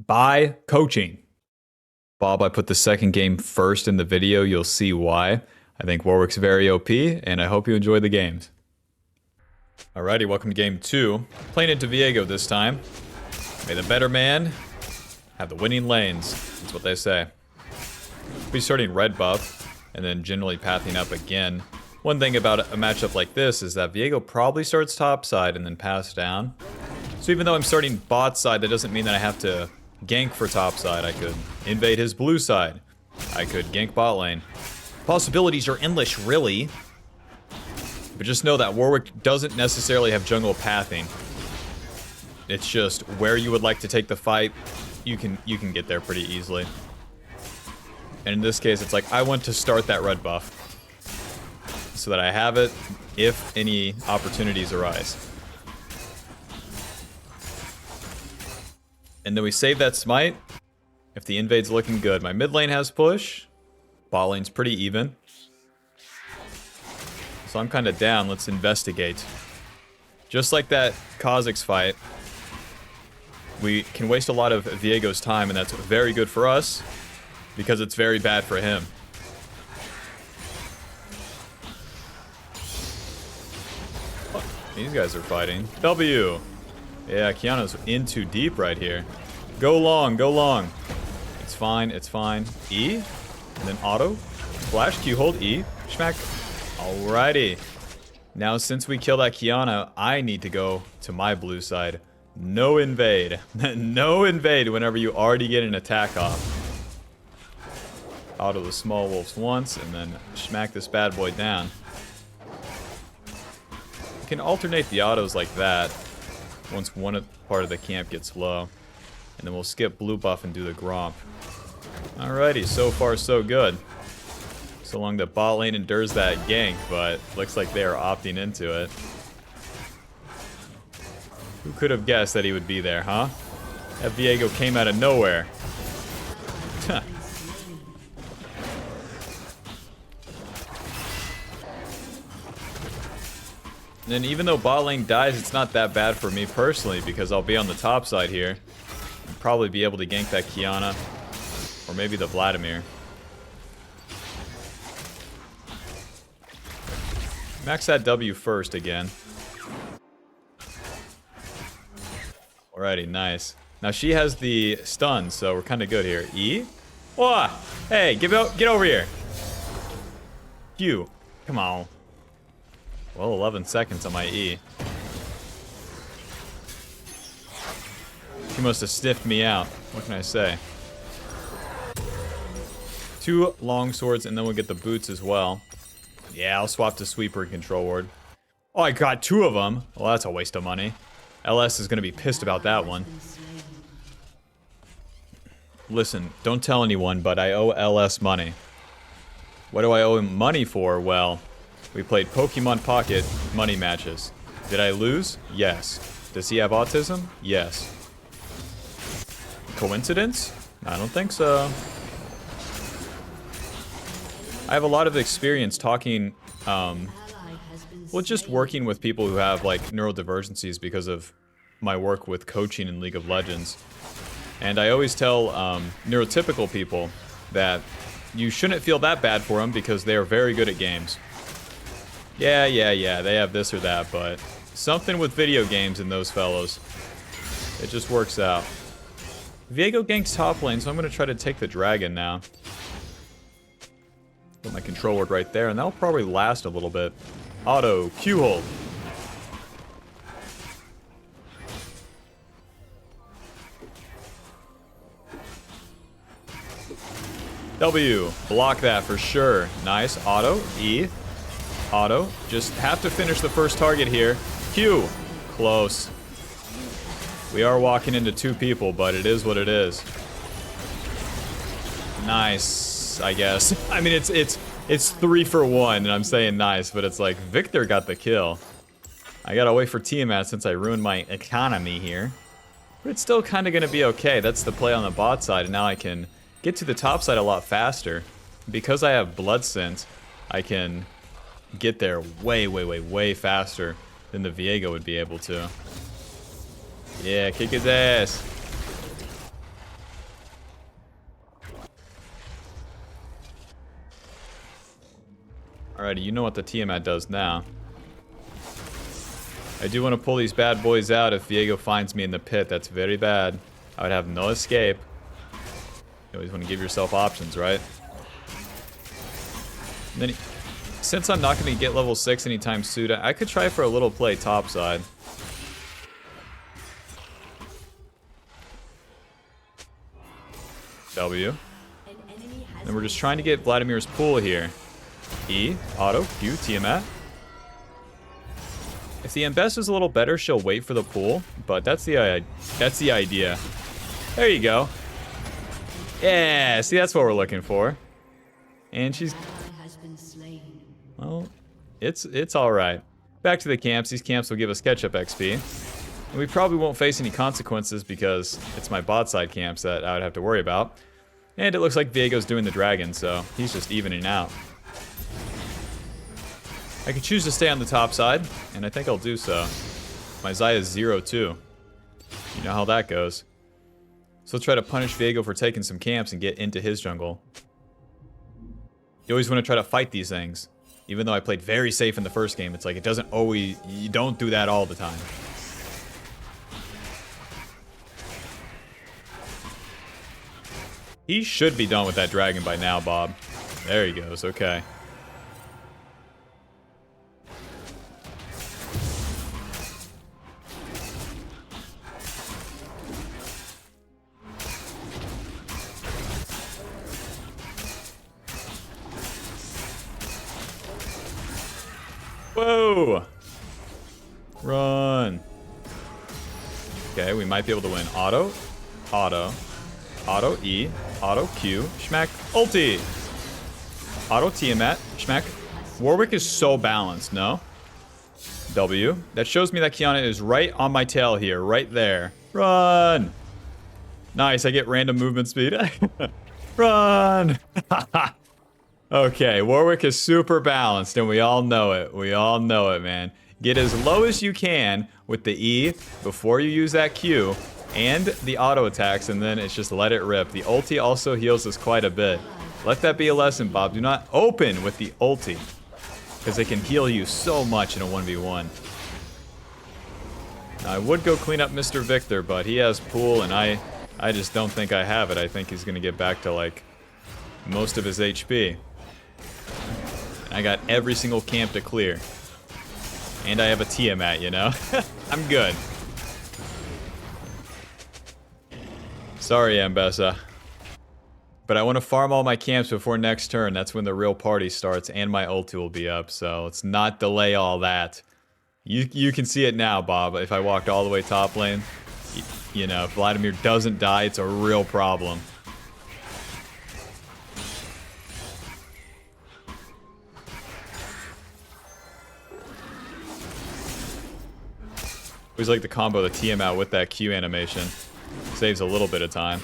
by coaching. Bob, I put the second game first in the video. You'll see why. I think Warwick's very OP, and I hope you enjoy the games. Alrighty, welcome to game 2. Playing into Viego this time. May the better man have the winning lanes. That's what they say. Be starting red buff, and then generally pathing up again. One thing about a matchup like this is that Viego probably starts top side and then pass down. So even though I'm starting bot side, that doesn't mean that I have to gank for top side. I could invade his blue side. I could gank bot lane. Possibilities are endless, really. But just know that Warwick doesn't necessarily have jungle pathing. It's just where you would like to take the fight, you can get there pretty easily. And in this case, it's like I want to start that red buff so that I have it if any opportunities arise. And then we save that smite if the invade's looking good. My mid lane has push. Bot lane's pretty even. So I'm kind of down. Let's investigate. Just like that Kha'Zix fight, we can waste a lot of Viego's time, and that's very good for us because it's very bad for him. Oh, these guys are fighting. W. Yeah, Kiana's in too deep right here. Go long, go long. It's fine, it's fine. E, and then auto. Flash, Q, hold, E. Schmack. Alrighty. Now, since we kill that Kiana, I need to go to my blue side. No invade. No invade whenever you already get an attack off. Auto the small wolves once, and then smack this bad boy down. You can alternate the autos like that once one part of the camp gets low. And then we'll skip blue buff and do the Gromp. Alrighty, so far so good. So long the bot lane endures that gank, but looks like they are opting into it. Who could have guessed that he would be there, huh? That Viego came out of nowhere. And then even though bot lane dies, it's not that bad for me personally because I'll be on the top side here. And probably be able to gank that Kiana. Or maybe the Vladimir. Max that W first again. Alrighty, nice. Now she has the stun, so we're kind of good here. E? Whoa! Hey, get over here. Q. Come on. Well, 11 seconds on my E. She must have sniffed me out. What can I say? 2 long swords, and then we'll get the boots as well. Yeah, I'll swap to sweeper and control ward. Oh, I got 2 of them. Well, that's a waste of money. LS is going to be pissed about that one. Listen, don't tell anyone, but I owe LS money. What do I owe him money for? Well, we played Pokemon Pocket money matches. Did I lose? Yes. Does he have autism? Yes. Coincidence? I don't think so. I have a lot of experience talking, well, just working with people who have, like, neurodivergencies because of my work with coaching in League of Legends. And I always tell neurotypical people that you shouldn't feel that bad for them because they are very good at games. Yeah, they have this or that, but something with video games in those fellows. It just works out. Viego ganks top lane, so I'm going to try to take the dragon now. Put my control ward right there, and that'll probably last a little bit. Auto, Q hold. W, block that for sure. Nice, auto, E. Auto. Just have to finish the first target here. Q. Close. We are walking into 2 people, but it is what it is. Nice, I guess. I mean, it's 3 for 1, and I'm saying nice, but it's like Victor got the kill. I gotta wait for Tiamat since I ruined my economy here. But it's still kind of gonna be okay. That's the play on the bot side, and now I can get to the top side a lot faster. Because I have Blood Scent, I can get there way faster than the Viego would be able to. Yeah, kick his ass. Alrighty, you know what the Tiamat does now. I do want to pull these bad boys out if Viego finds me in the pit. That's very bad. I would have no escape. You always want to give yourself options, right? And then, since I'm not going to get level 6 anytime soon, I could try for a little play topside. W. And we're just trying to get Vladimir's pool here. E, auto, Q, Tiamat. If the Embess is a little better, she'll wait for the pool, but that's the idea. There you go. Yeah, see, that's what we're looking for. And she's... Well, it's all right. Back to the camps. These camps will give us catch-up XP. And we probably won't face any consequences because it's my bot side camps that I would have to worry about. And it looks like Viego's doing the dragon, so he's just evening out. I could choose to stay on the top side, and I think I'll do so. My Xayah's 0-2. You know how that goes. So let's try to punish Viego for taking some camps and get into his jungle. You always want to try to fight these things. Even though I played very safe in the first game, it's like it doesn't always... You don't do that all the time. He should be done with that dragon by now, Bob. There he goes, okay. Whoa! Run. Okay, we might be able to win. Auto, auto, auto E, auto Q, schmack, ulti. Auto Tiamat, schmack. Warwick is so balanced, no? W. That shows me that Kiana is right on my tail here, right there. Run! Nice, I get random movement speed. Run! Okay, Warwick is super balanced, and we all know it. We all know it, man. Get as low as you can with the E before you use that Q, and the auto attacks, and then it's just let it rip. The ulti also heals us quite a bit. Let that be a lesson, Bob. Do not open with the ulti, because it can heal you so much in a 1v1. Now, I would go clean up Mr. Victor, but he has pool, and I just don't think I have it. I think he's going to get back to, like, most of his HP. I got every single camp to clear. And I have a Tiamat, you know? I'm good. Sorry, Ambessa. But I want to farm all my camps before next turn. That's when the real party starts, and my ulti will be up. So let's not delay all that. You can see it now, Bob. If I walked all the way top lane, you know, if Vladimir doesn't die, it's a real problem. Always like to combo the Tiamat with that Q animation. Saves a little bit of time.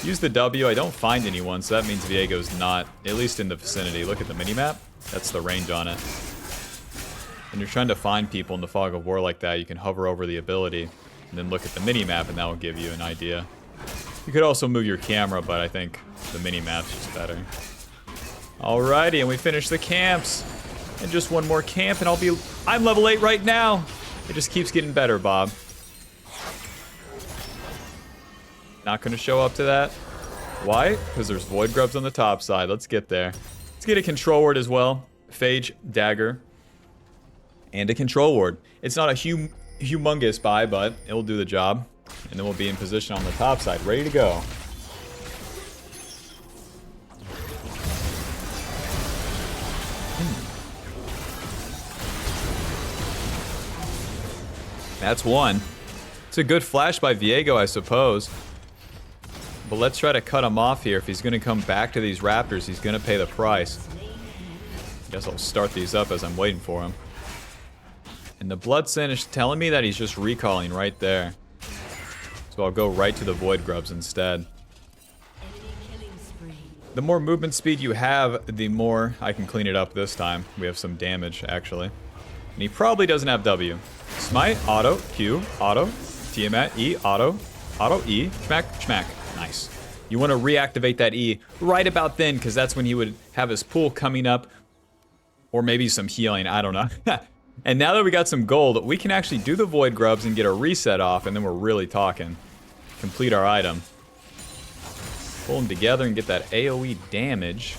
Use the W. I don't find anyone, so that means Viego's not, at least in the vicinity. Look at the minimap. That's the range on it. When you're trying to find people in the fog of war like that, you can hover over the ability and then look at the minimap, and that will give you an idea. You could also move your camera, but I think the minimap's just better. Alrighty, and we finish the camps. And just one more camp, and I'm level 8 right now. It just keeps getting better, Bob. Not gonna show up to that. Why? Because there's Void Grubs on the top side. Let's get there. Let's get a control ward as well. Phage, dagger, and a control ward. It's not a humongous buy, but it'll do the job. And then we'll be in position on the top side, ready to go. That's one. It's a good flash by Viego, I suppose. But let's try to cut him off here. If he's going to come back to these Raptors, he's going to pay the price. Guess I'll start these up as I'm waiting for him. And the Bloodsin is telling me that he's just recalling right there. So I'll go right to the Void Grubs instead. The more movement speed you have, the more I can clean it up this time. We have some damage, actually. And he probably doesn't have W. Smite, auto, Q, auto, Tiamat, E, auto, auto, E, schmack, schmack. Nice. You want to reactivate that E right about then, because that's when he would have his pool coming up Or maybe some healing, I don't know. And now that we got some gold, we can actually do the Void Grubs and get a reset off, and then we're really talking. Complete our item. Pull them together and get that AoE damage.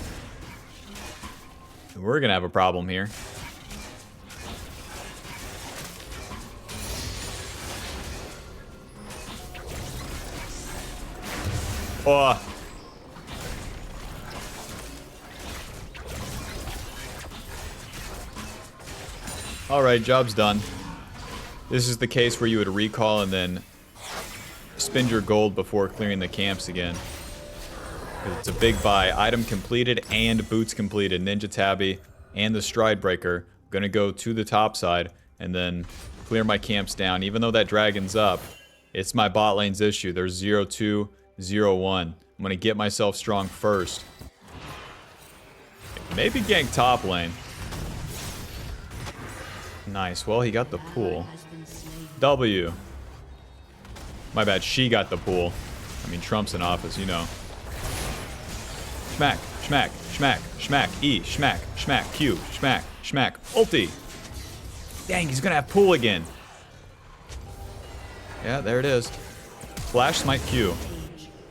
We're gonna have a problem here. Oh. Alright, job's done. This is the case where you would recall and then spend your gold before clearing the camps again. It's a big buy. Item completed and boots completed. Ninja Tabby and the Stride Breaker. I'm gonna go to the top side and then clear my camps down. Even though that dragon's up, it's my bot lane's issue. There's 0-2, 0-1. I'm gonna get myself strong first. Maybe gank top lane. Nice. Well, he got the pool. W. My bad. She got the pool. I mean, Trump's in office, you know. Schmack, schmack, schmack, schmack, E, schmack, schmack, Q, schmack, schmack, ulti. Dang, he's gonna have pool again. Yeah, there it is. Flash smite Q.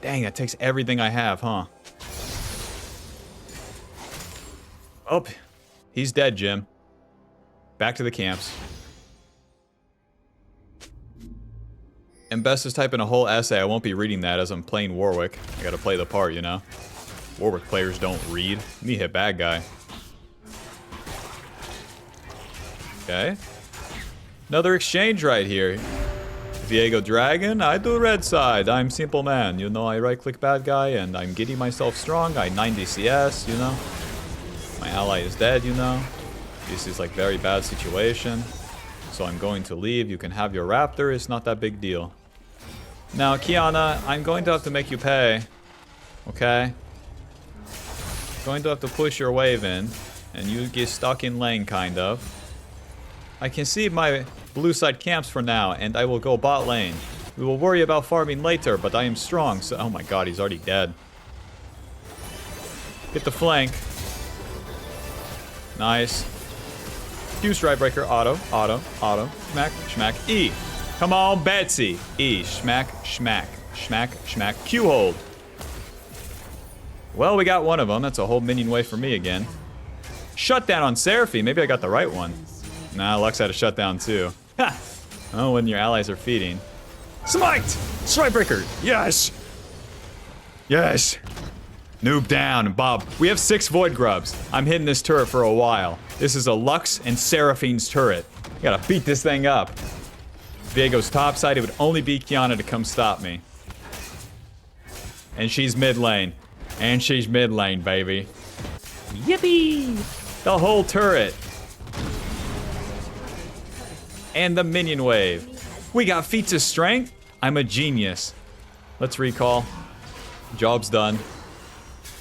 Dang, that takes everything I have, huh? Oh, he's dead, Jim. Back to the camps. And Best is typing a whole essay. I won't be reading that as I'm playing Warwick. I gotta play the part, you know? Warwick players don't read. Me hit bad guy. Okay. Another exchange right here. Viego Dragon, I do red side. I'm simple man. You know, I right click bad guy and I'm getting myself strong. I 90 CS, you know? My ally is dead, you know? This is like very bad situation. So I'm going to leave. You can have your raptor. It's not that big deal. Now, Kiana, I'm going to have to make you pay. Okay? Going to have to push your wave in. And you get stuck in lane, kind of. I can see my blue side camps for now. And I will go bot lane. We will worry about farming later. But I am strong. So, oh my god, he's already dead. Get the flank. Nice. Q Stride Breaker, auto, auto, auto, schmack, schmack, E. Come on, Betsy. E, schmack, schmack, schmack, schmack, Q hold. Well, we got one of them. That's a whole minion wave for me again. Shutdown on Seraphine. Maybe I got the right one. Nah, Lux had a shutdown too. Ha! Oh, when your allies are feeding. Smite! Stride Breaker. Yes! Yes! Noob down, Bob. We have 6 Void Grubs. I'm hitting this turret for a while. This is a Lux and Seraphine's turret. I gotta beat this thing up. Viego's topside. It would only be Kiana to come stop me. And she's mid lane. And she's mid lane, baby. Yippee! The whole turret. And the minion wave. We got feats of strength. I'm a genius. Let's recall. Job's done.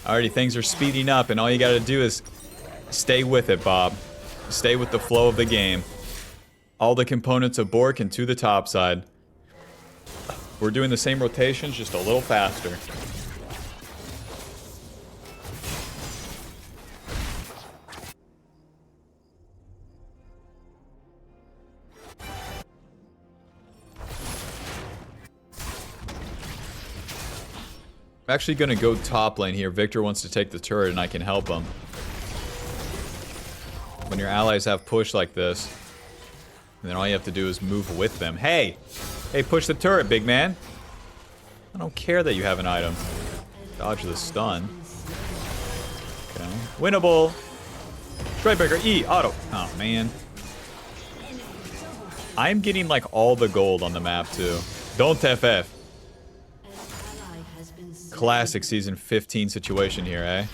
Alrighty, things are speeding up, and all you gotta do is stay with it, Bob. Stay with the flow of the game. All the components of Bork and to the top side. We're doing the same rotations, just a little faster. I'm actually gonna go top lane here. Victor wants to take the turret and I can help him. When your allies have push like this, then all you have to do is move with them. Hey! Hey, push the turret, big man. I don't care that you have an item. Dodge the stun. Okay. Winnable! Strikebreaker, E, auto. Oh, man. I'm getting like all the gold on the map too. Don't FF. Classic season 15 situation here, eh?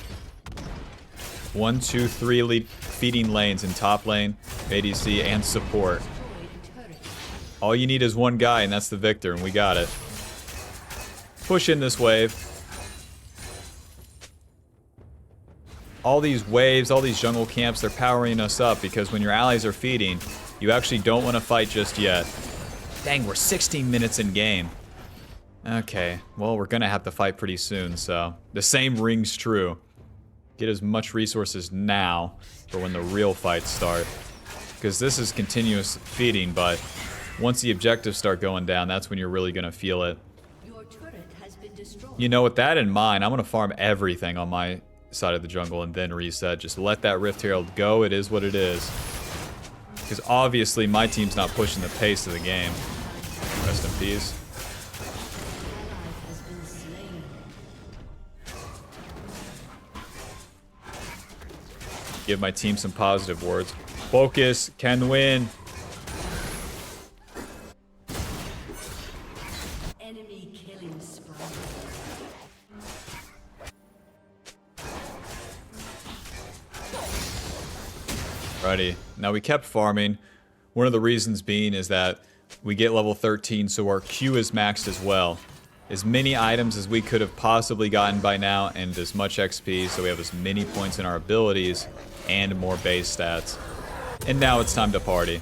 1, 2, 3 lead feeding lanes in top lane, ADC, and support. All you need is one guy, and that's the Victor, and we got it. Push in this wave. All these waves, all these jungle camps, they're powering us up because when your allies are feeding, you actually don't want to fight just yet. Dang, we're 16 minutes in game. Okay, well, we're gonna have to fight pretty soon, so... The same rings true. Get as much resources now for when the real fights start. Because this is continuous feeding, but once the objectives start going down, that's when you're really going to feel it. Your turret has been destroyed. You know, with that in mind, I'm going to farm everything on my side of the jungle and then reset. Just let that Rift Herald go. It is what it is. Because obviously my team's not pushing the pace of the game. Rest in peace. Give my team some positive words. Focus, can win. Enemy killing spree. Righty. Now we kept farming. One of the reasons being is that we get level 13, so our Q is maxed as well. As many items as we could have possibly gotten by now, and as much XP, so we have as many points in our abilities and more base stats. And now it's time to party.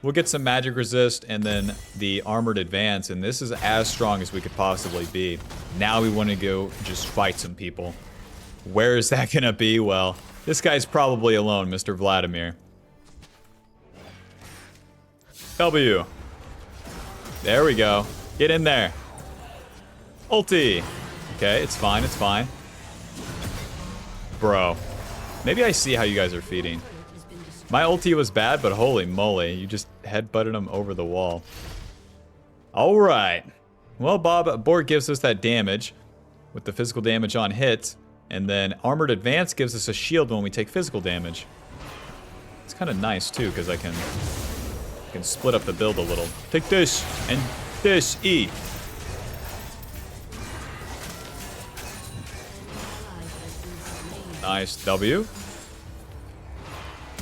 We'll get some magic resist and then the armored advance, and this is as strong as we could possibly be. Now we want to go just fight some people. Where is that gonna be? Well, this guy's probably alone, Mr. Vladimir. W. There we go. Get in there. Ulti. Okay, it's fine, it's fine. Bro. Maybe I see how you guys are feeding. My ulti was bad, but holy moly, you just headbutted him over the wall. Alright. Well, Board gives us that damage with the physical damage on hit, and then Armored Advance gives us a shield when we take physical damage. It's kind of nice, too, because I can split up the build a little. Take this, and this, E. Nice, W.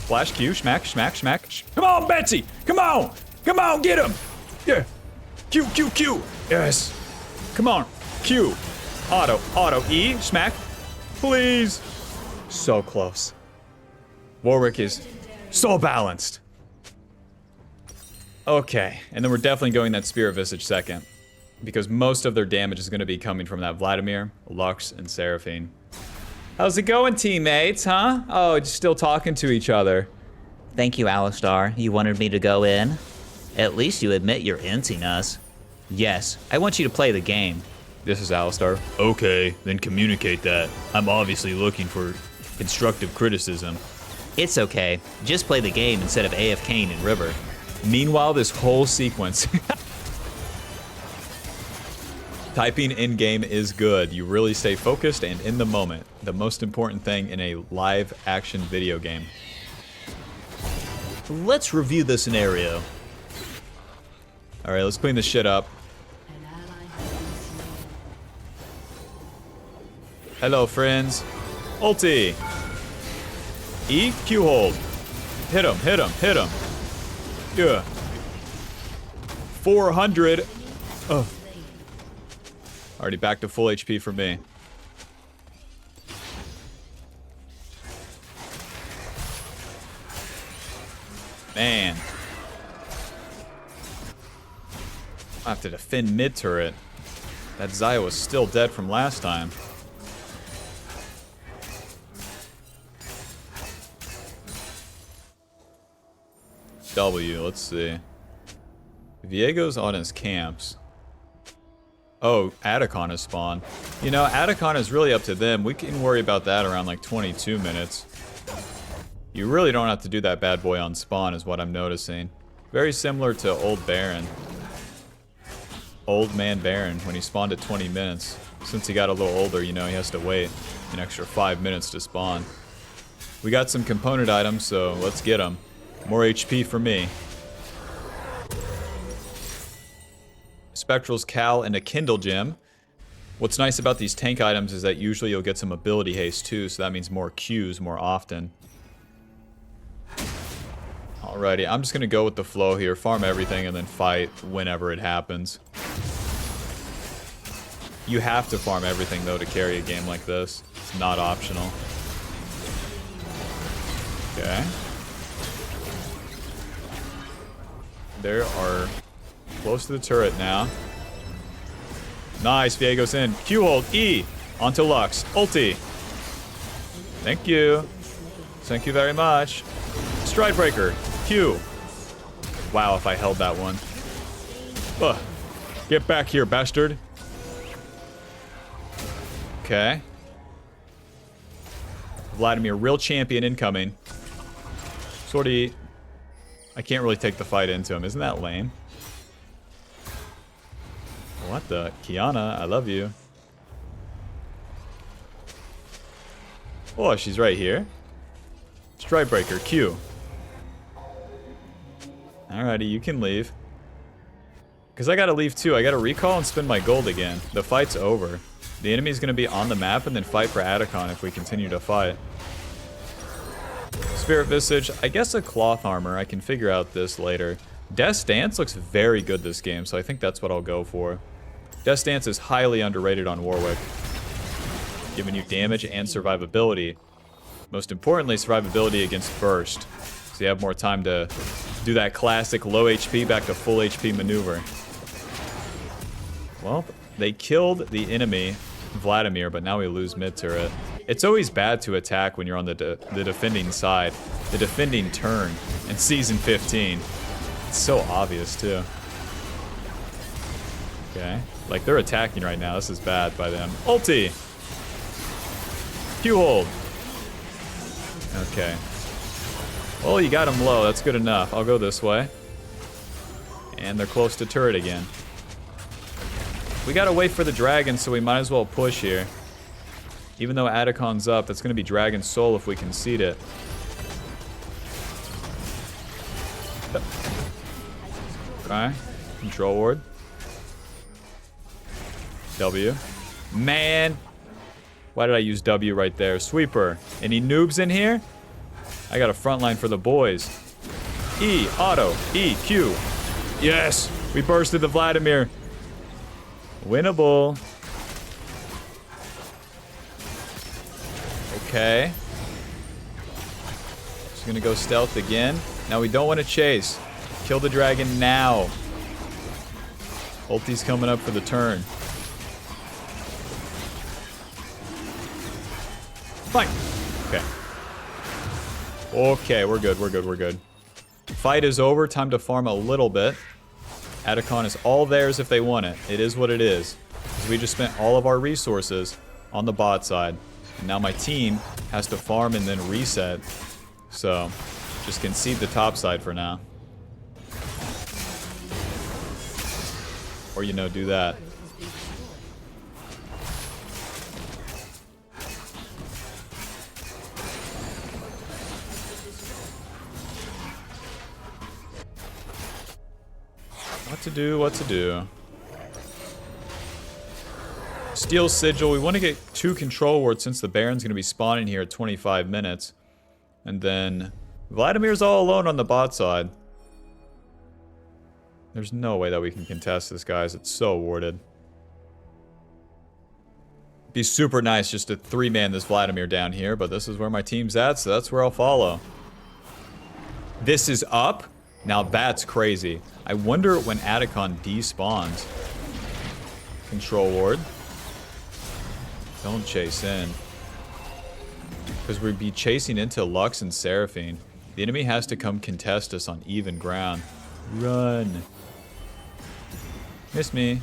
Flash Q, smack, smack, smack. Come on, Betsy! Come on! Come on, get him! Yeah! Q, Q, Q! Yes! Come on, Q. Auto, auto, E, smack. Please! So close. Warwick is so balanced. Okay, and then we're definitely going that Spirit Visage second. Because most of their damage is going to be coming from that Vladimir, Lux, and Seraphine. How's it going, teammates, huh? Oh, just still talking to each other. Thank you, Alistar. You wanted me to go in? At least you admit you're inting us. Yes, I want you to play the game. This is Alistar. Okay, then communicate that. I'm obviously looking for constructive criticism. It's okay. Just play the game instead of AFKing in River. Meanwhile, this whole sequence... Typing in-game is good. You really stay focused and in the moment. The most important thing in a live-action video game. Let's review the scenario. Alright, let's clean this shit up. Hello, friends. Ulti. E, Q hold. Hit him, hit him, hit him. Yeah. 400. Oh. Already back to full HP for me. Man. I have to defend mid turret. That Xayah was still dead from last time. W, let's see. Viego's on his camps. Oh, Atacon has spawned. You know, Atacon is really up to them. We can worry about that around like 22 minutes. You really don't have to do that bad boy on spawn is what I'm noticing. Very similar to Old Baron. Old Man Baron when he spawned at 20 minutes. Since he got a little older, you know, he has to wait an extra 5 minutes to spawn. We got some component items, so let's get them. More HP for me. Spectral's Cal, and a Kindle Gem. What's nice about these tank items is that usually you'll get some ability haste too, so that means more Qs more often. Alrighty, I'm just gonna go with the flow here, farm everything, and then fight whenever it happens. You have to farm everything though to carry a game like this. It's not optional. Okay. There are close to the turret now. Nice, Viego's in. Q hold, E, onto Lux, ulti. Thank you. Thank you very much. Stride breaker. Q. Wow, if I held that one. Ugh. Get back here, bastard. Okay. Vladimir, real champion incoming. Sorty. I can't really take the fight into him. Isn't that lame? What the? Kiana, I love you. Oh, she's right here. Stride breaker, Q. Alrighty, you can leave. Because I gotta leave too. I gotta recall and spend my gold again. The fight's over. The enemy's gonna be on the map and then fight for Atacon if we continue to fight. Spirit Visage. I guess a cloth armor. I can figure out this later. Death's Dance looks very good this game, so I think that's what I'll go for. Death's Dance is highly underrated on Warwick. Giving you damage and survivability. Most importantly, survivability against burst. So you have more time to do that classic low HP back to full HP maneuver. Well, they killed the enemy, Vladimir, but now we lose mid turret. It's always bad to attack when you're on the defending side. The defending turn in Season 15. It's so obvious, too. Okay. Like, they're attacking right now. This is bad by them. Ulti! Q hold. Okay. Well, you got him low. That's good enough. I'll go this way. And they're close to turret again. We gotta wait for the dragon, so we might as well push here. Even though Atacon's up, that's gonna be Dragon Soul if we concede it. Okay. Control ward. W. Man! Why did I use W right there? Sweeper. Any noobs in here? I got a front line for the boys. E, auto, E, Q. Yes! We bursted the Vladimir. Winnable. Okay. Just gonna go stealth again. Now we don't want to chase. Kill the dragon now. Ulti's coming up for the turn. Fine. Okay. Okay, we're good, we're good, we're good. Fight is over. Time to farm a little bit. Atacon is all theirs if they want it. It is what it is. Because we just spent all of our resources on the bot side. And now my team has to farm and then reset. So, just concede the top side for now. Or, you know, do that. What to do, what to do. Steel Sigil. We want to get 2 control wards since the Baron's going to be spawning here at 25 minutes. And then Vladimir's all alone on the bot side. There's no way that we can contest this, guys. It's so warded. Be super nice just to 3-man this Vladimir down here, but this is where my team's at, so that's where I'll follow. This is up? Now that's crazy. I wonder when Atacon despawns. Control ward. Don't chase in. Because we'd be chasing into Lux and Seraphine. The enemy has to come contest us on even ground. Run. Miss me.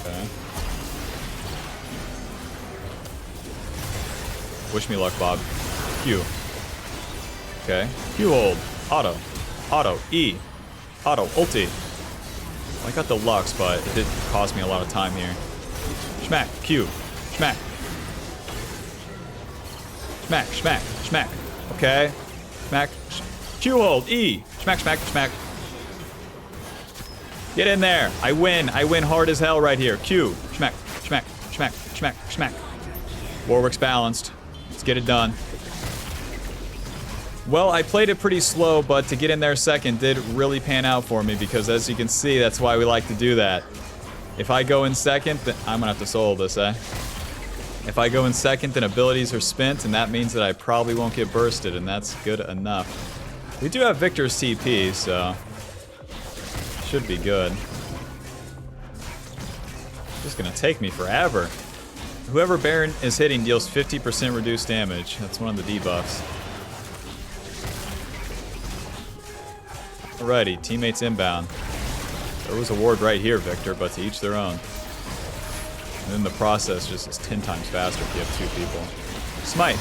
Okay. Wish me luck, Bob. Q. Okay. Q hold. Auto. Auto. E. Auto. Ulti. Well, I got the Lux, but it did cost me a lot of time here. Schmack. Q. Schmack. Schmack. Schmack. Schmack. Okay. Schmack. Q hold. E. Schmack. Schmack. Schmack. Get in there. I win. I win hard as hell right here. Q. Schmack. Schmack. Schmack. Schmack. Schmack. Warwick's balanced. Let's get it done. Well, I played it pretty slow, but to get in there second did really pan out for me because, as you can see, that's why we like to do that. If I go in second, then I'm gonna have to solo this, eh? If I go in second, then abilities are spent, and that means that I probably won't get bursted, and that's good enough. We do have Victor's TP, so should be good. Just gonna take me forever. Whoever Baron is hitting deals 50% reduced damage. That's one of the debuffs. Alrighty, teammates inbound. There was a ward right here, Victor, but to each their own. And then the process just is 10 times faster if you have 2 people. Smite.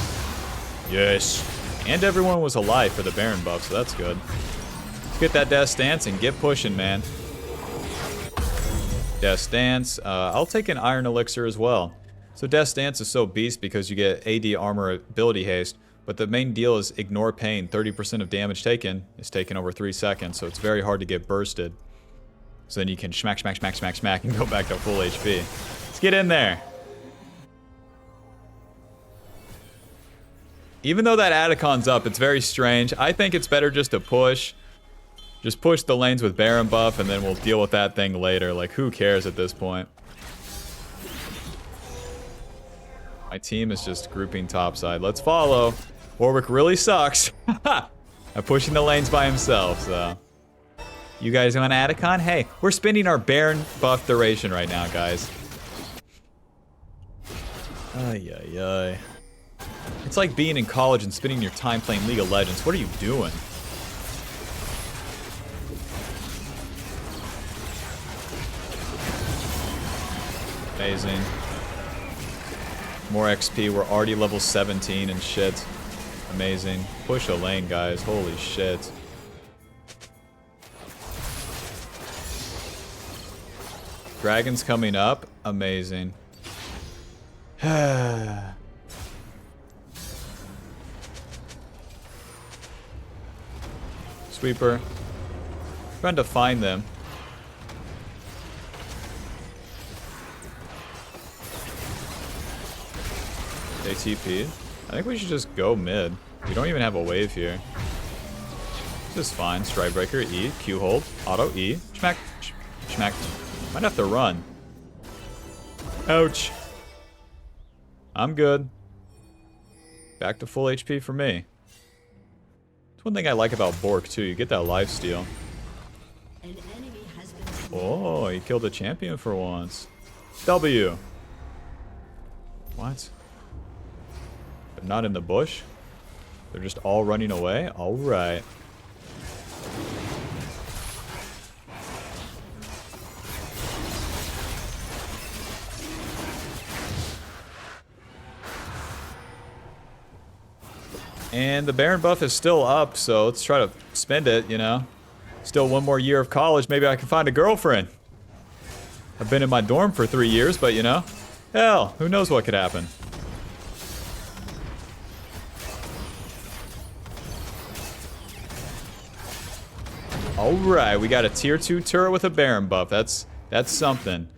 Yes. And everyone was alive for the Baron buff, so that's good. Let's get that Death Stance and get pushing, man. Death Stance. I'll take an Iron Elixir as well. So Death Stance is so beast because you get AD armor ability haste, but the main deal is ignore pain. 30% of damage taken is taken over 3 seconds, so it's very hard to get bursted. So then you can smack, smack, smack, smack, smack, and go back to full HP. Let's get in there. Even though that Atacon's up, it's very strange. I think it's better just to push. Just push the lanes with Baron buff, and then we'll deal with that thing later. Like, who cares at this point? My team is just grouping topside. Let's follow. Warwick really sucks. I'm pushing the lanes by himself, so. You guys want Atacon? Hey, we're spending our Baron buff duration right now, guys. Ay, ay, ay. It's like being in college and spending your time playing League of Legends. What are you doing? Amazing. More XP. We're already level 17 and shit. Amazing. Push a lane, guys. Holy shit. Dragon's coming up. Amazing. Sweeper. Trying to find them. ATP. I think we should just go mid. We don't even have a wave here. This is fine. Strikebreaker, E, Q hold, auto, E, schmack, schmack. Might have to run. Ouch. I'm good. Back to full HP for me. That's one thing I like about Bork too. You get that lifesteal. Oh, he killed a champion for once. W. What? They're not in the bush? They're just all running away? Alright. And the Baron buff is still up, so let's try to spend it, you know? Still one more year of college, maybe I can find a girlfriend. I've been in my dorm for 3 years, but you know? Hell, who knows what could happen. Alright, we got a tier 2 turret with a Baron buff. That's something.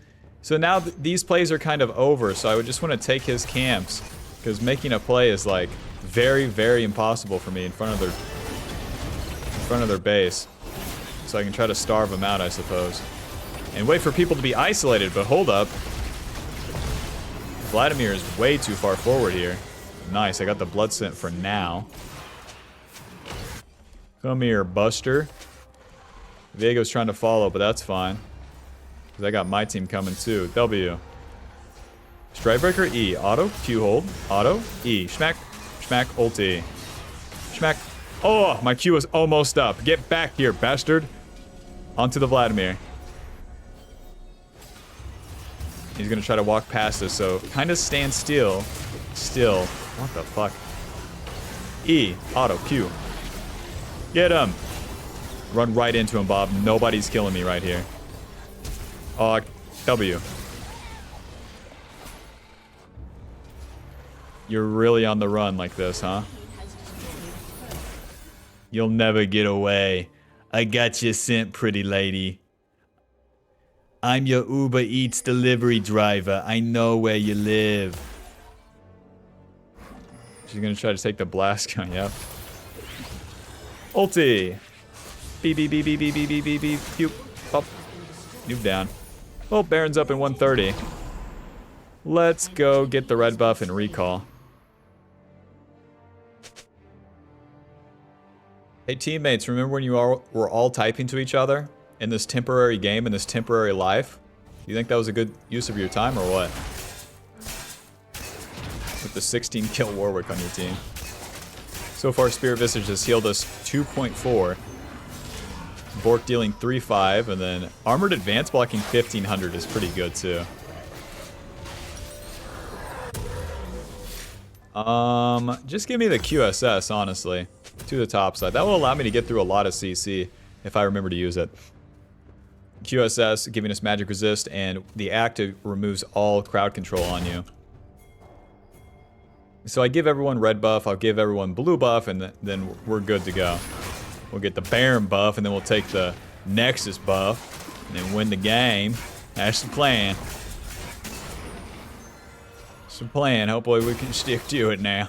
So now these plays are kind of over, so I would just want to take his camps. Because making a play is like very, very impossible for me in front of their base. So I can try to starve them out, I suppose. And wait for people to be isolated, but hold up. Vladimir is way too far forward here. Nice, I got the blood scent for now. Come here, Buster. Viego's trying to follow, but that's fine. Because I got my team coming too. W. Strikebreaker, E. Auto, Q hold. Auto, E. Schmack, schmack, ulti. Schmack. Oh, my Q is almost up. Get back here, bastard. Onto the Vladimir. He's gonna try to walk past us, so kind of stand still. Still. What the fuck? E. Auto, Q. Get him. Run right into him, Bob. Nobody's killing me right here. W. You're really on the run like this, huh? You'll never get away. I got you sent, pretty lady. I'm your Uber Eats delivery driver. I know where you live. She's gonna try to take the blast gun, yep. Ulti. Beep, beep, beep, beep, beep, beep, beep, beep, beep, pew. Up. Noob down. Oh, Baron's up in 130. Let's go get the red buff and recall. Hey teammates, remember when you were all typing to each other? in this temporary game, in this temporary life. You think that was a good use of your time or what? With the 16 kill Warwick on your team. So far, Spirit Visage has healed us 2.4. Bork dealing 3.5, and then Armored Advance blocking 1500 is pretty good too. Just give me the QSS, honestly, to the top side. That will allow me to get through a lot of CC if I remember to use it. QSS giving us magic resist, and the active removes all crowd control on you. So I give everyone red buff, I'll give everyone blue buff, and then we're good to go. We'll get the Baron buff, and then we'll take the Nexus buff, and then win the game. That's the plan. That's the plan. Hopefully we can stick to it now.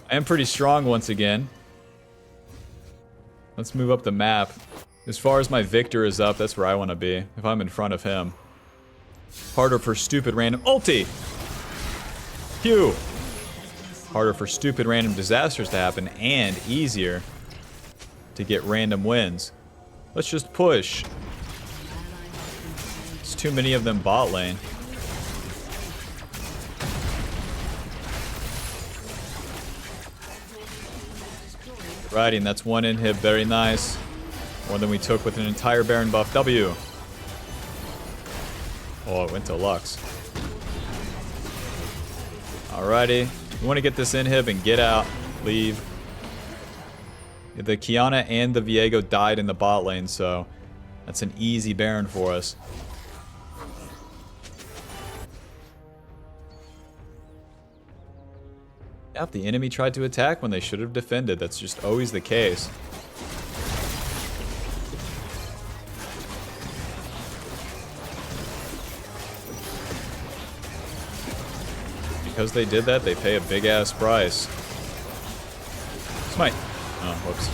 I am pretty strong once again. Let's move up the map. As far as my Victor is up, that's where I want to be, if I'm in front of him. Harder for stupid random ulti. Q. Harder for stupid random disasters to happen, and easier to get random wins. Let's just push. It's too many of them bot lane. Righty, and that's one inhib, very nice. More than we took with an entire Baron buff W. Oh, it went to Lux. Alrighty. We want to get this inhib and get out. Leave. The Kiana and the Viego died in the bot lane, so that's an easy Baron for us. Yep, the enemy tried to attack when they should have defended. That's just always the case. Because they did that, they pay a big-ass price. Smite. Oh, whoops.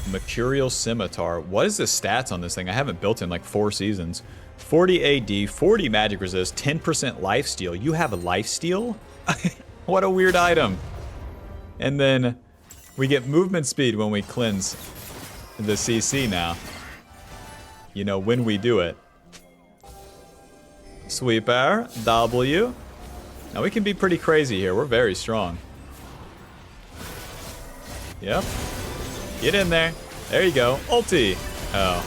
Mercurial Scimitar. What is the stats on this thing? I haven't built in like 4 seasons. 40 AD, 40 magic resist, 10% lifesteal. You have a lifesteal? What a weird item. And then we get movement speed when we cleanse the CC now. You know, when we do it. Sweeper, W. Now we can be pretty crazy here. We're very strong. Yep. Get in there. There you go. Ulti. Oh.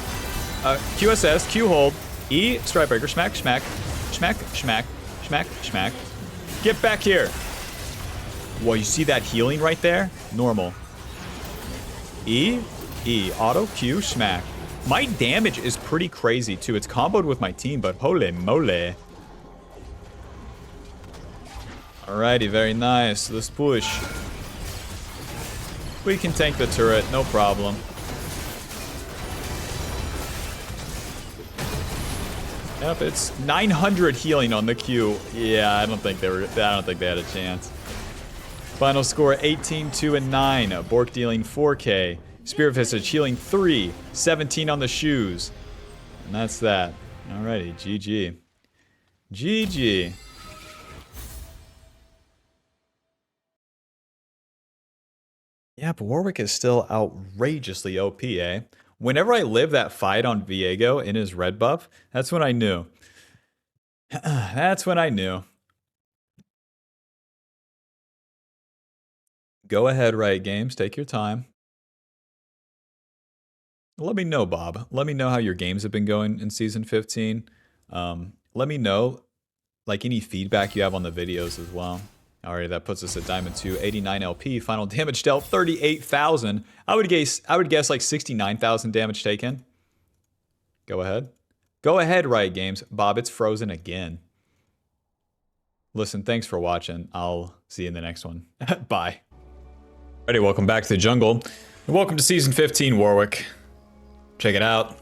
QSS, Q hold. E, Strikebreaker, smack, smack. Smack, smack, smack, smack. Get back here. Whoa, you see that healing right there? Normal. E, E, auto, Q, smack. My damage is pretty crazy too. It's comboed with my team, but holy moly. Alrighty, very nice. Let's push. We can tank the turret, no problem. Yep, it's 900 healing on the Q. Yeah, I don't think they had a chance. Final score 18, 2, and 9. Bork dealing 4k. Spirit Visage healing 3, 17 on the shoes. And that's that. Alrighty, GG. GG. Yeah, but Warwick is still outrageously OP, eh? Whenever I live that fight on Viego in his red buff, that's when I knew. That's when I knew. Go ahead, Riot Games. Take your time. Let me know, Bob. Let me know how your games have been going in Season 15. Let me know, like, any feedback you have on the videos as well. Alright, that puts us at Diamond 2, 89 LP, final damage dealt 38,000. I would guess like 69,000 damage taken. Go ahead. Go ahead, Riot Games. Bob, it's frozen again. Listen, thanks for watching. I'll see you in the next one. Bye. Alrighty, welcome back to the jungle. And welcome to Season 15, Warwick. Check it out.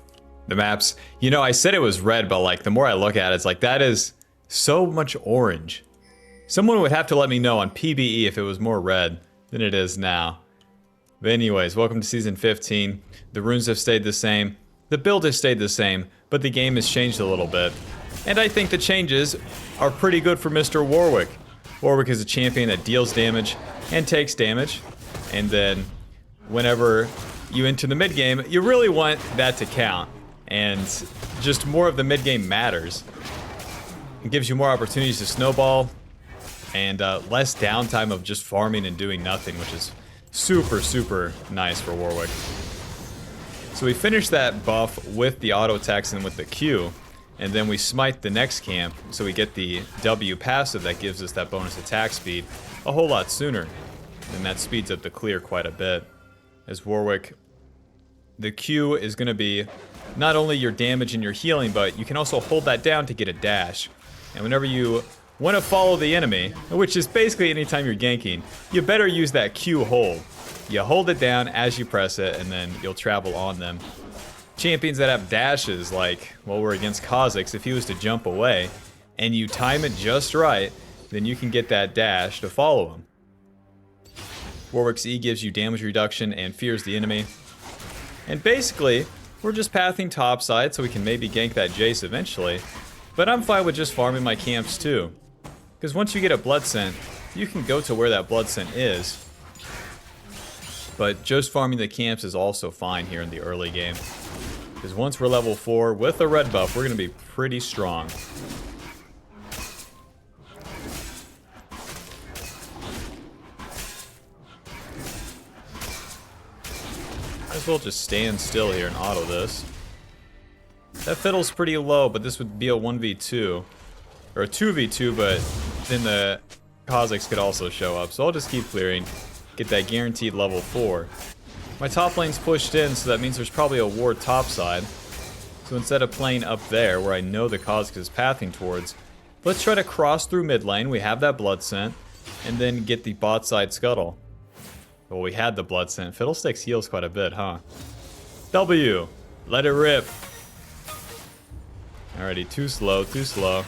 The maps. You know, I said it was red, but like the more I look at it, it's like that is so much orange. Someone would have to let me know on PBE if it was more red than it is now. But anyways, welcome to Season 15. The runes have stayed the same. The build has stayed the same, but the game has changed a little bit. And I think the changes are pretty good for Mr. Warwick. Warwick is a champion that deals damage and takes damage. And then whenever you enter the mid game, you really want that to count. And just more of the mid game matters. It gives you more opportunities to snowball and less downtime of just farming and doing nothing, which is super, super nice for Warwick. So we finish that buff with the auto attacks and with the Q, and then we smite the next camp, so we get the W passive that gives us that bonus attack speed a whole lot sooner. And that speeds up the clear quite a bit. As Warwick, the Q is going to be not only your damage and your healing, but you can also hold that down to get a dash. And whenever you want to follow the enemy, which is basically anytime you're ganking, you better use that Q hold. You hold it down as you press it, and then you'll travel on them. Champions that have dashes, like, well, we're against Kha'Zix, if he was to jump away, and you time it just right, then you can get that dash to follow him. Warwick's E gives you damage reduction and fears the enemy. And basically, we're just pathing topside so we can maybe gank that Jace eventually. But I'm fine with just farming my camps too. Because once you get a blood scent, you can go to where that blood scent is. But just farming the camps is also fine here in the early game. Because once we're level 4 with a red buff, we're going to be pretty strong. Might as well just stand still here and auto this. That fiddle's pretty low, but this would be a 1v2. Or a 2v2, but then the Kha'Zix could also show up. So I'll just keep clearing. Get that guaranteed level 4. My top lane's pushed in, so that means there's probably a ward topside. So instead of playing up there, where I know the Kha'Zix is pathing towards, let's try to cross through mid lane. We have that blood scent. And then get the bot side scuttle. Well, we had the blood scent. Fiddlesticks heals quite a bit, huh? W. Let it rip. Alrighty, too slow, too slow.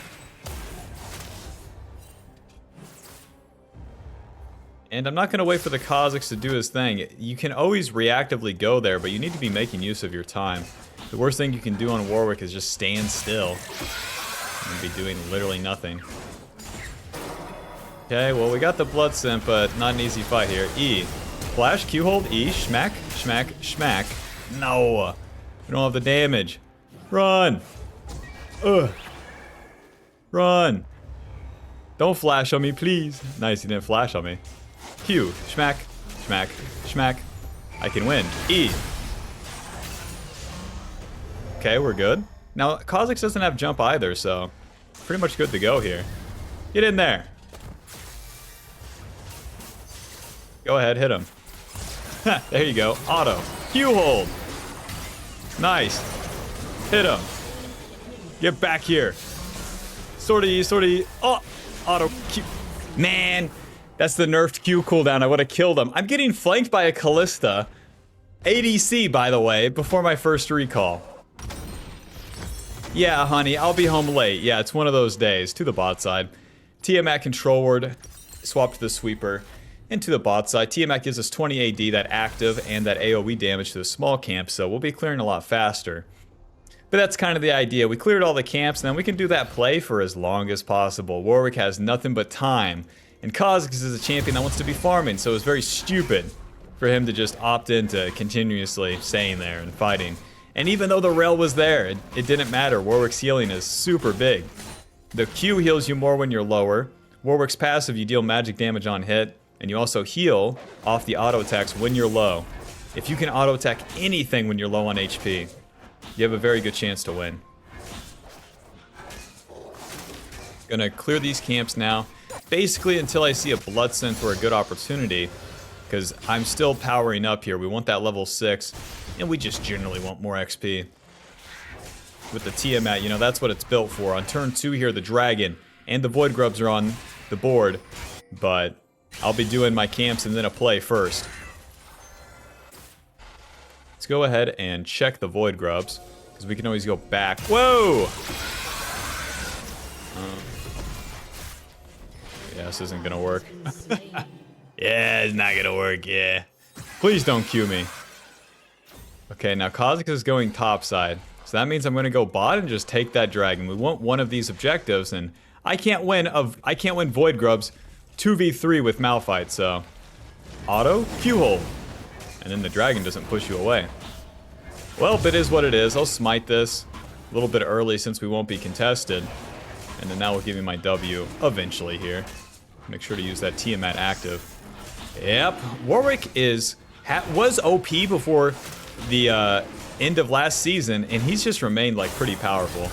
And I'm not going to wait for the Kha'Zix to do his thing. You can always reactively go there, but you need to be making use of your time. The worst thing you can do on Warwick is just stand still and be doing literally nothing. Okay, well, we got the blood scent, but not an easy fight here. E. Flash, Q hold, E, schmack, schmack, schmack. No! We don't have the damage. Run! Ugh. Run! Don't flash on me, please. Nice, he didn't flash on me. Q, schmack, schmack, schmack. I can win. E. Okay, we're good. Now, Kha'Zix doesn't have jump either, so pretty much good to go here. Get in there. Go ahead, hit him. There you go. Auto. Q hold. Nice. Hit him. Get back here. Sortie. Oh, auto Q. Man, that's the nerfed Q cooldown. I would have killed him. I'm getting flanked by a Kalista. ADC, by the way, before my first recall. Yeah, honey, I'll be home late. Yeah, it's one of those days. To the bot side. Tiamat control ward. Swap to the sweeper. And to the bot side, Tiamat gives us 20 AD, that active, and that AoE damage to the small camp, so we'll be clearing a lot faster. But that's kind of the idea. We cleared all the camps, and then we can do that play for as long as possible. Warwick has nothing but time, and Kha'Zix is a champion that wants to be farming, so it's very stupid for him to just opt into continuously staying there and fighting. And even though the rail was there, it didn't matter. Warwick's healing is super big. The Q heals you more when you're lower. Warwick's passive, you deal magic damage on hit. And you also heal off the auto attacks when you're low. If you can auto attack anything when you're low on HP, you have a very good chance to win. Gonna clear these camps now, basically until I see a blood scent or a good opportunity, because I'm still powering up here. We want that level 6, and we just generally want more XP. With the Tiamat, you know, that's what it's built for. On turn 2 here, the dragon and the void grubs are on the board, but I'll be doing my camps and then a play first. Let's go ahead and check the void grubs, because we can always go back. Whoa! Yeah, this isn't gonna work. Yeah, it's not gonna work, yeah. Please don't Q me. Okay, now Kha'Zix is going topside. So that means I'm gonna go bot and just take that dragon. We want one of these objectives, and I can't win void grubs 2v3 with Malphite, so auto, Q-hold. And then the dragon doesn't push you away. Well, it is what it is. I'll smite this a little bit early since we won't be contested. And then that will give me my W eventually here. Make sure to use that Tiamat active. Yep, Warwick was OP before the end of last season, and he's just remained like pretty powerful.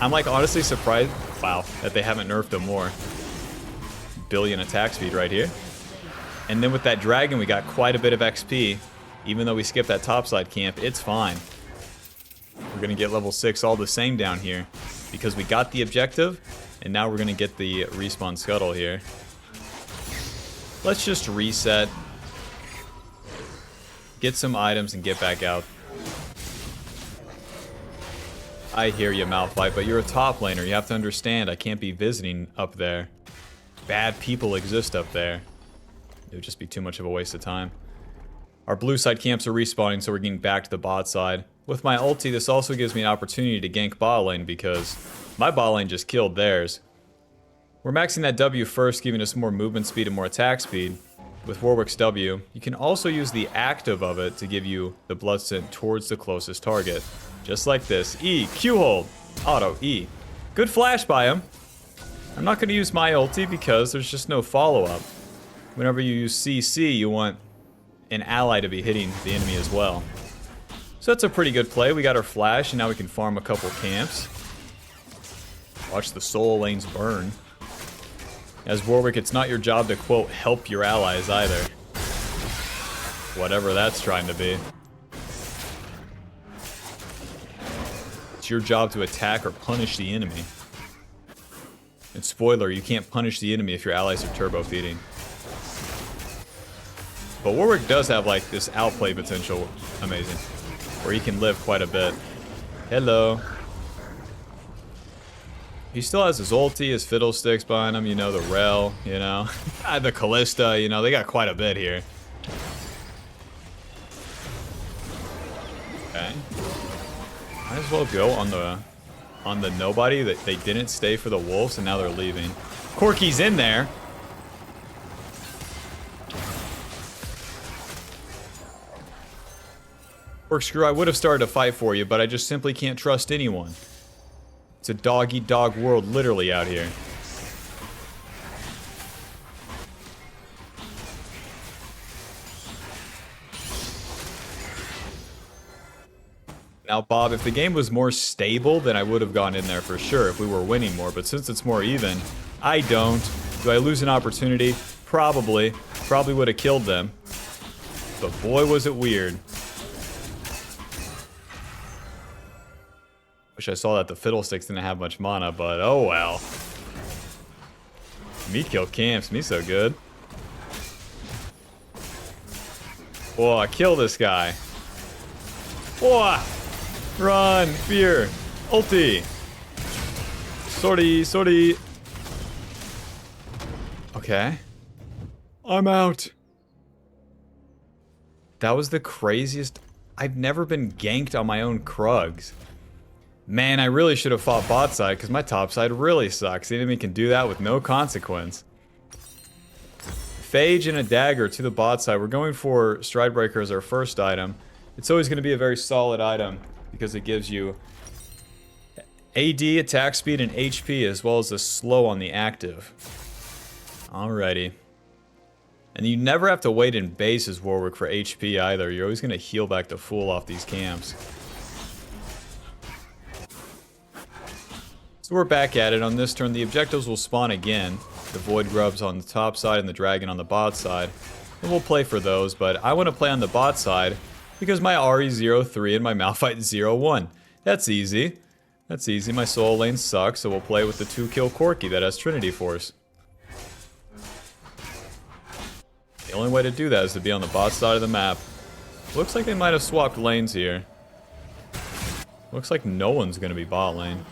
I'm like honestly surprised, wow, that they haven't nerfed him more. Billion attack speed right here. And then with that dragon, we got quite a bit of XP. Even though we skipped that topside camp, it's fine. We're gonna get level 6 all the same down here because we got the objective, and now we're gonna get the respawn scuttle here. Let's just reset, get some items, and get back out. I hear you, Malphite, but you're a top laner. You have to understand, I can't be visiting up there. Bad people exist up there. It would just be too much of a waste of time. Our blue side camps are respawning, so we're getting back to the bot side. With my ulti, this also gives me an opportunity to gank bot lane because my bot lane just killed theirs. We're maxing that W first, giving us more movement speed and more attack speed. With Warwick's W, you can also use the active of it to give you the blood sent towards the closest target. Just like this. E, Q hold, auto, E. Good flash by him. I'm not going to use my ulti because there's just no follow-up. Whenever you use CC, you want an ally to be hitting the enemy as well. So that's a pretty good play. We got our flash, and now we can farm a couple camps. Watch the soul lanes burn. As Warwick, it's not your job to, quote, help your allies either. Whatever that's trying to be. It's your job to attack or punish the enemy. And spoiler, you can't punish the enemy if your allies are turbo feeding. But Warwick does have like this outplay potential, amazing, where he can live quite a bit. Hello. He still has his ulti, his fiddlesticks behind him, you know, the Rel, you know. The Callista, you know, they got quite a bit here. Okay. Might as well go on the nobody that they didn't stay for the wolves and now they're leaving. Corki's in there. Corkscrew, I would have started a fight for you, but I just simply can't trust anyone. It's a dog-eat-dog world literally out here. Now, Bob, if the game was more stable, then I would have gone in there for sure if we were winning more. But since it's more even, I don't. Do I lose an opportunity? Probably. Probably would have killed them. But boy, was it weird. Wish I saw that the Fiddlesticks didn't have much mana, but oh well. Me kill camps, me so good. Whoa, I kill this guy. Whoa! Run! Fear! Ulti! Sortie! Okay. I'm out. That was the craziest... I've never been ganked on my own Krugs. Man, I really should have fought bot side because my top side really sucks. The enemy can do that with no consequence. Phage and a dagger to the bot side. We're going for Stridebreaker as our first item. It's always going to be a very solid item because it gives you AD, attack speed, and HP as well as the slow on the active. Alrighty. And you never have to wait in base as Warwick for HP either. You're always going to heal back to full off these camps. So we're back at it. On this turn, the objectives will spawn again. The Void Grubs on the top side and the Dragon on the bot side. And we'll play for those, but I want to play on the bot side because my Ahri's 0-3 and my Malphite is 0-1. That's easy. That's easy. My soul lane sucks, so we'll play with the 2-kill Corki that has Trinity Force. The only way to do that is to be on the bot side of the map. Looks like they might have swapped lanes here. Looks like no one's going to be bot lane.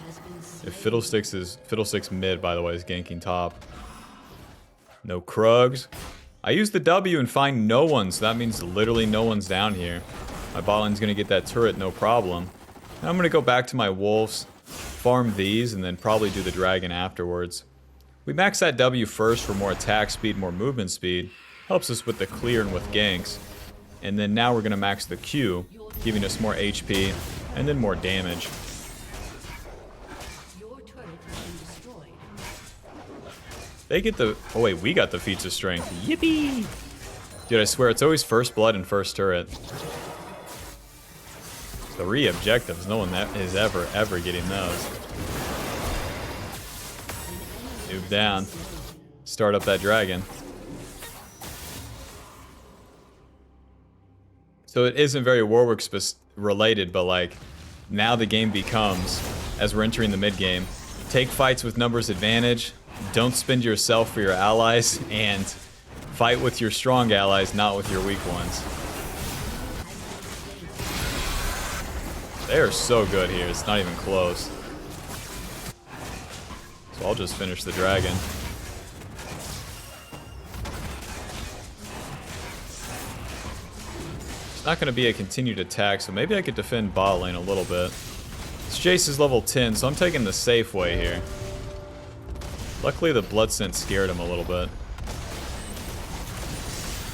If Fiddlesticks mid, by the way, is ganking top. No Krugs. I use the W and find no one, so that means literally no one's down here. My bot lane's gonna get that turret, no problem. And I'm gonna go back to my wolves, farm these, and then probably do the dragon afterwards. We max that W first for more attack speed, more movement speed. Helps us with the clear and with ganks. And then now we're going to max the Q, giving us more HP and then more damage. Your turret has been destroyed. They get the... Oh wait, we got the feats of strength. Yippee! Dude, I swear, it's always first blood and first turret. 3 objectives. No one that is ever getting those. Move down. Start up that dragon. So it isn't very Warwick related, but like, now the game becomes, as we're entering the mid game, take fights with numbers advantage, don't spend yourself for your allies, and fight with your strong allies, not with your weak ones. They are so good here, it's not even close. So I'll just finish the dragon. It's not going to be a continued attack, so maybe I could defend bot lane a little bit. This Jace is level 10, so I'm taking the safe way here. Luckily the blood scent scared him a little bit.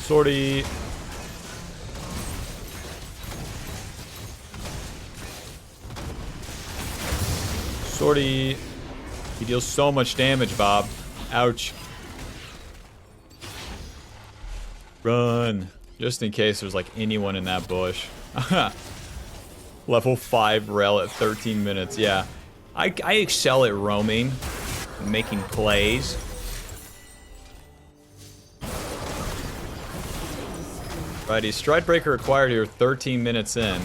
Sortie. Sortie. He deals so much damage, Bob. Ouch. Run. Just in case there's like anyone in that bush. Level 5 rel at 13 minutes. Yeah. I excel at roaming. Making plays. Righty, Stride Breaker acquired here 13 minutes in.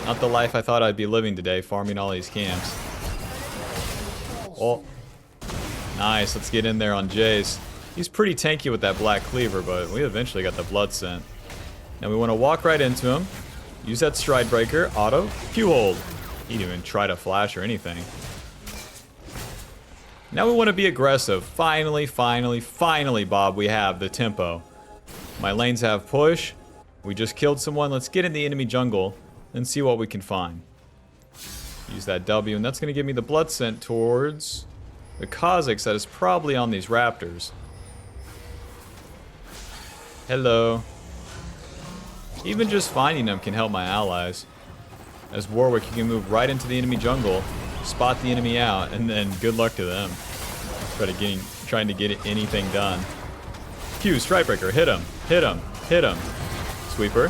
Not the life I thought I'd be living today, farming all these camps. Oh. Nice, let's get in there on Jace. He's pretty tanky with that Black Cleaver, but we eventually got the Blood Scent. Now we want to walk right into him. Use that Stride Breaker, auto, Q-hold. He didn't even try to flash or anything. Now we want to be aggressive. Finally, Bob, we have the tempo. My lanes have push. We just killed someone. Let's get in the enemy jungle and see what we can find. Use that W, and that's going to give me the blood scent towards the Kha'Zix that is probably on these raptors. Hello. Even just finding them can help my allies. As Warwick, you can move right into the enemy jungle, spot the enemy out, and then good luck to them. Trying to get anything done. Q, Strikebreaker, hit him, hit him, hit him. Sweeper,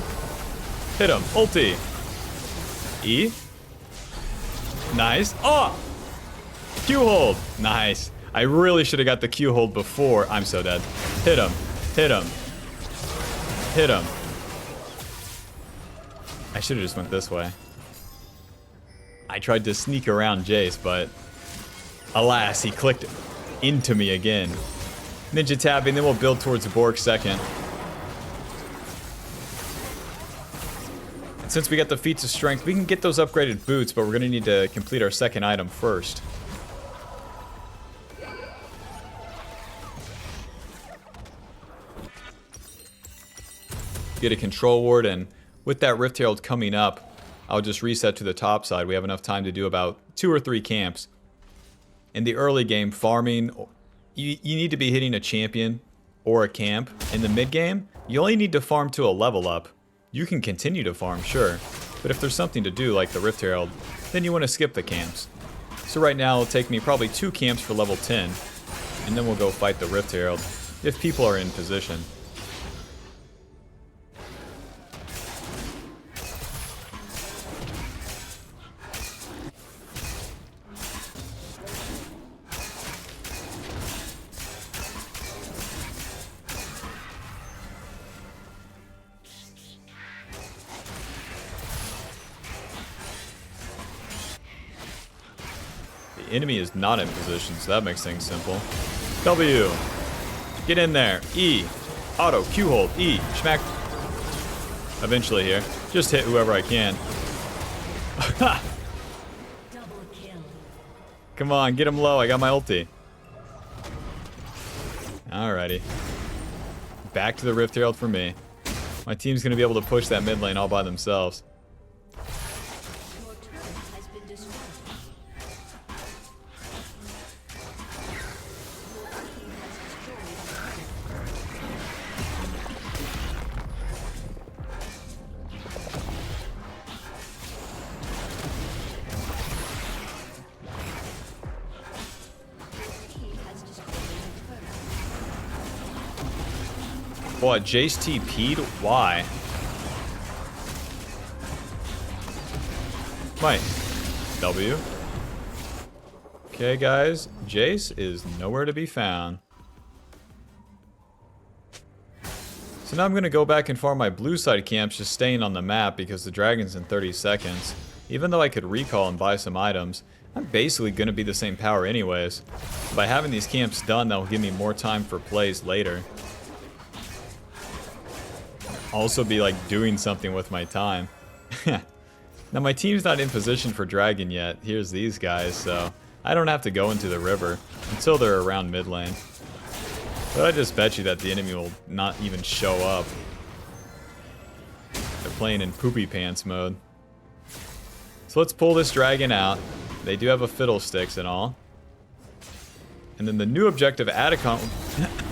hit him, ulti. E. Nice. Oh! Q hold. Nice. I really should have got the Q hold before. I'm so dead. Hit him, hit him, hit him. I should have just went this way. I tried to sneak around Jace, but alas, he clicked into me again. Ninja tapping, then we'll build towards Bork second. And since we got the feats of strength, we can get those upgraded boots, but we're going to need to complete our second item first. Get a control ward, and with that Rift Herald coming up, I'll just reset to the top side. We have enough time to do about 2 or 3 camps. In the early game, farming, you need to be hitting a champion or a camp. In the mid game, you only need to farm to a level up. You can continue to farm, sure, but if there's something to do like the Rift Herald, then you want to skip the camps. So right now it'll take me probably 2 camps for level 10, and then we'll go fight the Rift Herald if people are in position. Enemy is not in position, so that makes things simple. W. Get in there. E. Auto. Q hold. E. Schmack. Eventually here. Just hit whoever I can. Double kill. Come on, get him low. I got my ulti. Alrighty. Back to the Rift Herald for me. My team's going to be able to push that mid lane all by themselves. Your turret has been destroyed. What, Jace TP'd? Why? Mike. W. Okay, guys. Jace is nowhere to be found. So now I'm going to go back and farm my blue side camps, just staying on the map because the dragon's in 30 seconds. Even though I could recall and buy some items, I'm basically going to be the same power anyways. By having these camps done, that will give me more time for plays later. Also be like doing something with my time. Now my team's not in position for dragon yet. Here's these guys, so I don't have to go into the river until they're around mid lane. But I just bet you that the enemy will not even show up. They're playing in poopy pants mode. So let's pull this dragon out. They do have a fiddlesticks and all. And then the new objective Atacon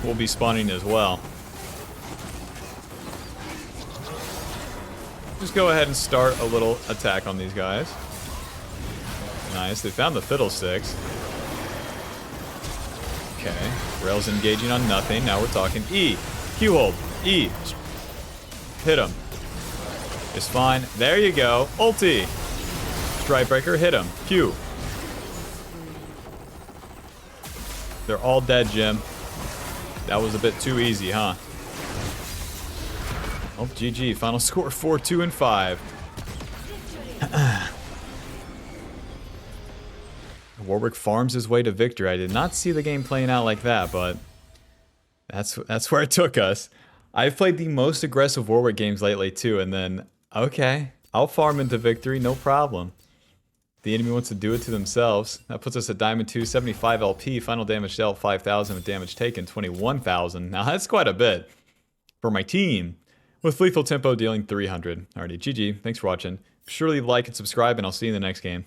will be spawning as well. Just go ahead and start a little attack on these guys. Nice, they found the fiddlesticks. Okay, Rail's engaging on nothing. Now we're talking E. Q hold. E. Hit him. It's fine. There you go. Ulti. Strikebreaker, hit him. Q. They're all dead, Jim. That was a bit too easy, huh? Oh, GG. Final score 4-2 and 5. Warwick farms his way to victory. I did not see the game playing out like that, but that's where it took us. I've played the most aggressive Warwick games lately too, and then, okay, I'll farm into victory, no problem. The enemy wants to do it to themselves. That puts us at Diamond 2, 75 LP, final damage dealt 5,000 with damage taken 21,000. Now that's quite a bit for my team. With lethal tempo dealing 300. Alrighty, GG. Thanks for watching. Surely like and subscribe, and I'll see you in the next game.